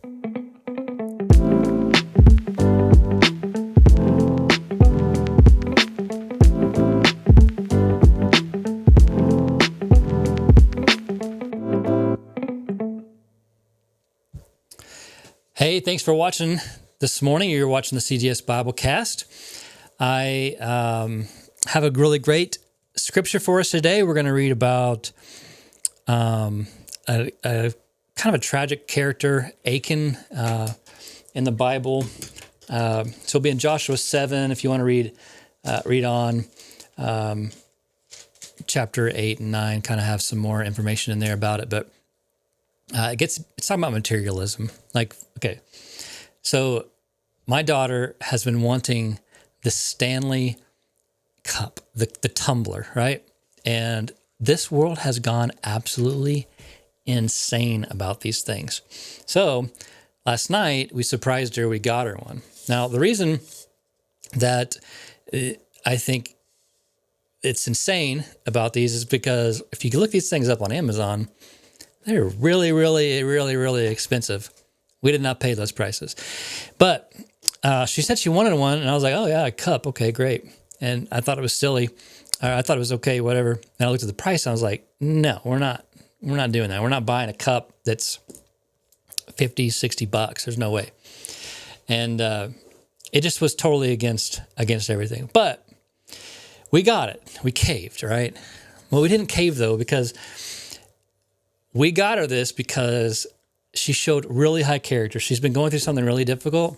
Hey, thanks for watching this morning. You're watching the CGS Biblecast. I have a really great scripture for us today. We're going to read about a kind of a tragic character, Achan, in the Bible. So it'll be in Joshua 7 if you want to read on. Chapter 8 and 9 kind of have some more information in there about it, but it's talking about materialism. Like, okay, so my daughter has been wanting the Stanley cup, the tumbler, right? And this world has gone absolutely insane about these things. So last night we surprised her. We got her one. Now, the reason that I think it's insane about these is because if you look these things up on Amazon, they're really, really, really, really expensive. We did not pay those prices. But she said she wanted one, and I was like, oh, yeah, a cup. Okay, great. And I thought it was silly. I thought it was okay, whatever. And I looked at the price, and I was like, no, we're not doing that. We're not buying a cup that's $50, $60. There's no way. And it just was totally against everything. But we got it. We caved, right? Well, we didn't cave, though, because we got her this because she showed really high character. She's been going through something really difficult,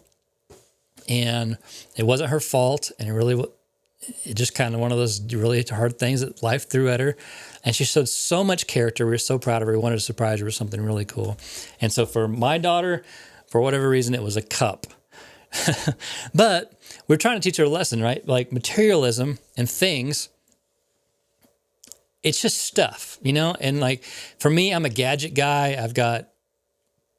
and it wasn't her fault, and it just kind of one of those really hard things that life threw at her, and she showed so much character. We were so proud of her. We wanted to surprise her with something really cool. And so for my daughter, for whatever reason, it was a cup. But we're trying to teach her a lesson, right? Like materialism and things, it's just stuff, And like for me, I'm a gadget guy. I've got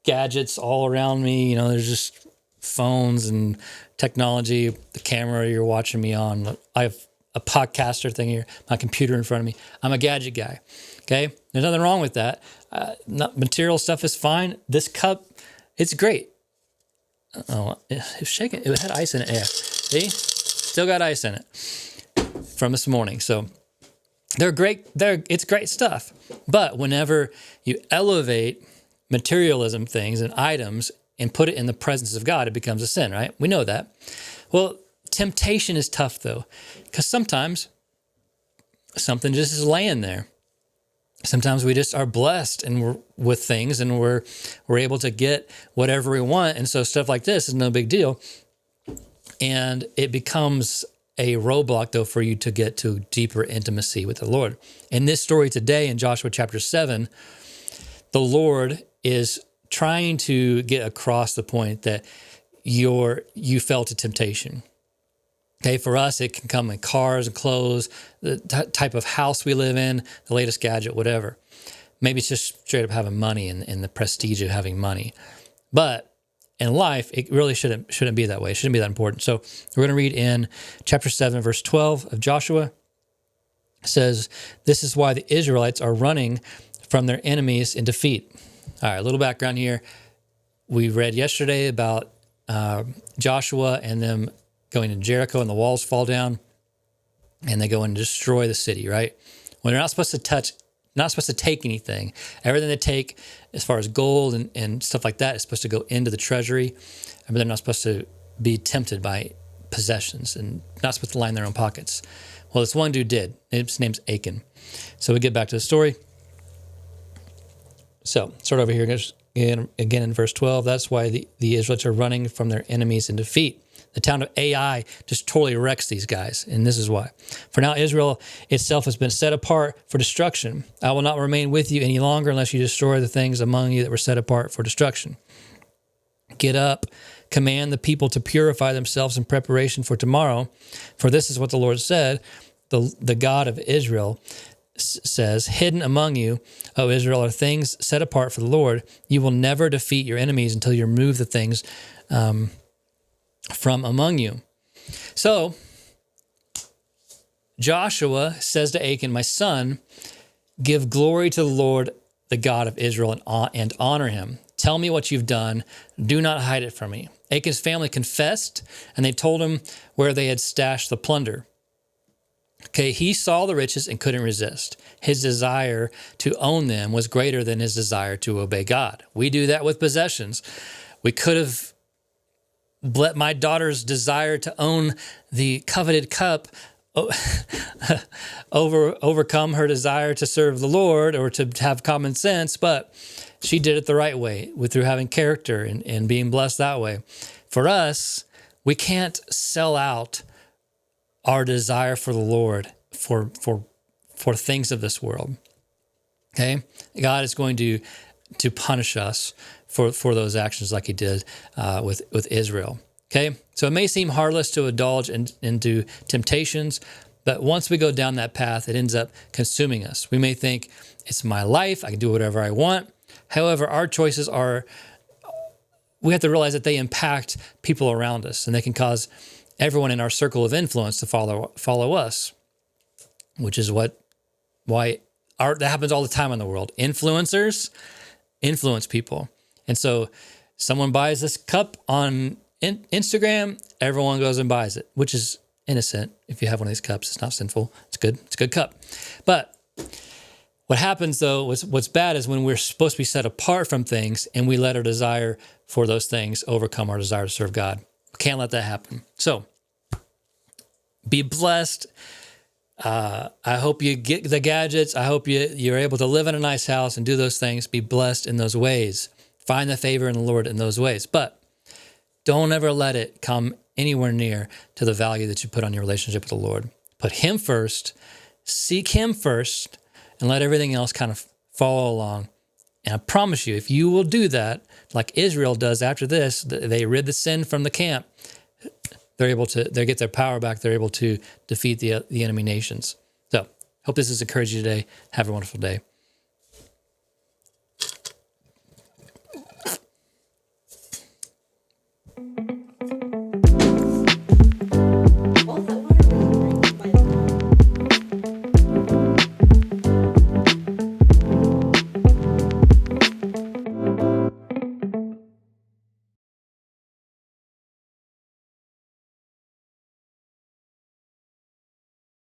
gadgets all around me. There's just phones and technology, the camera you're watching me on. I have a podcaster thing here, my computer in front of me. I'm a gadget guy. Okay. There's nothing wrong with that. Material stuff is fine. This cup, it's great. Oh, it's shaking. It had ice in it. Yeah. See? Still got ice in it from this morning. So they're great. It's great stuff. But whenever you elevate materialism things and items and put it in the presence of God, it becomes a sin, right? We know that. Well, temptation is tough, though, because sometimes something just is laying there. Sometimes we just are blessed and we're with things and we're able to get whatever we want. And so stuff like this is no big deal. And it becomes a roadblock, though, for you to get to deeper intimacy with the Lord. In this story today, in Joshua chapter 7, the Lord is trying to get across the point that you fell to temptation. Okay, for us, it can come in cars and clothes, the type of house we live in, the latest gadget, whatever. Maybe it's just straight up having money and the prestige of having money. But in life, it really shouldn't be that way. It shouldn't be that important. So we're going to read in chapter 7, verse 12 of Joshua. It says, "This is why the Israelites are running from their enemies in defeat." All right, a little background here. We read yesterday about Joshua and them going to Jericho, and the walls fall down, and they go and destroy the city, right? When they're not supposed to take anything. Everything they take, as far as gold and stuff like that, is supposed to go into the treasury, but they're not supposed to be tempted by possessions and not supposed to line their own pockets. Well, this one dude did. His name's Achan. So we get back to the story. So start over here again in verse 12. That's why the Israelites are running from their enemies in defeat. The town of Ai just totally wrecks these guys, and this is why. "For now Israel itself has been set apart for destruction. I will not remain with you any longer unless you destroy the things among you that were set apart for destruction. Get up, command the people to purify themselves in preparation for tomorrow. For this is what the Lord said, the God of Israel says, hidden among you, O Israel, are things set apart for the Lord. You will never defeat your enemies until you remove the things from among you." So Joshua says to Achan, "My son, give glory to the Lord, the God of Israel, and honor him. Tell me what you've done. Do not hide it from me. Achan's family confessed, and they told him where they had stashed the plunder. Okay, he saw the riches and couldn't resist. His desire to own them was greater than his desire to obey God. We do that with possessions. We could have let my daughter's desire to own the coveted cup overcome her desire to serve the Lord or to have common sense, but she did it the right way through having character and being blessed that way. For us, we can't sell out our desire for the Lord for things of this world. Okay? God is going to punish us for those actions like he did with Israel. Okay? So it may seem heartless to indulge into temptations, but once we go down that path, it ends up consuming us. We may think, it's my life, I can do whatever I want. However, our choices we have to realize that they impact people around us, and they can cause everyone in our circle of influence to follow us, which is why that happens all the time in the world. Influencers influence people. And so someone buys this cup on Instagram, everyone goes and buys it, which is innocent. If you have one of these cups, it's not sinful. It's good. It's a good cup. But what happens, though, what's bad is when we're supposed to be set apart from things and we let our desire for those things overcome our desire to serve God. We can't let that happen. So be blessed. I hope you get the gadgets. I hope you're able to live in a nice house and do those things. Be blessed in those ways. Find the favor in the Lord in those ways. But don't ever let it come anywhere near to the value that you put on your relationship with the Lord. Put him first. Seek him first. And let everything else kind of follow along. And I promise you, if you will do that, like Israel does after this, they rid the sin from the camp. They get their power back. They're able to defeat the enemy nations. So, hope this has encouraged you today. Have a wonderful day.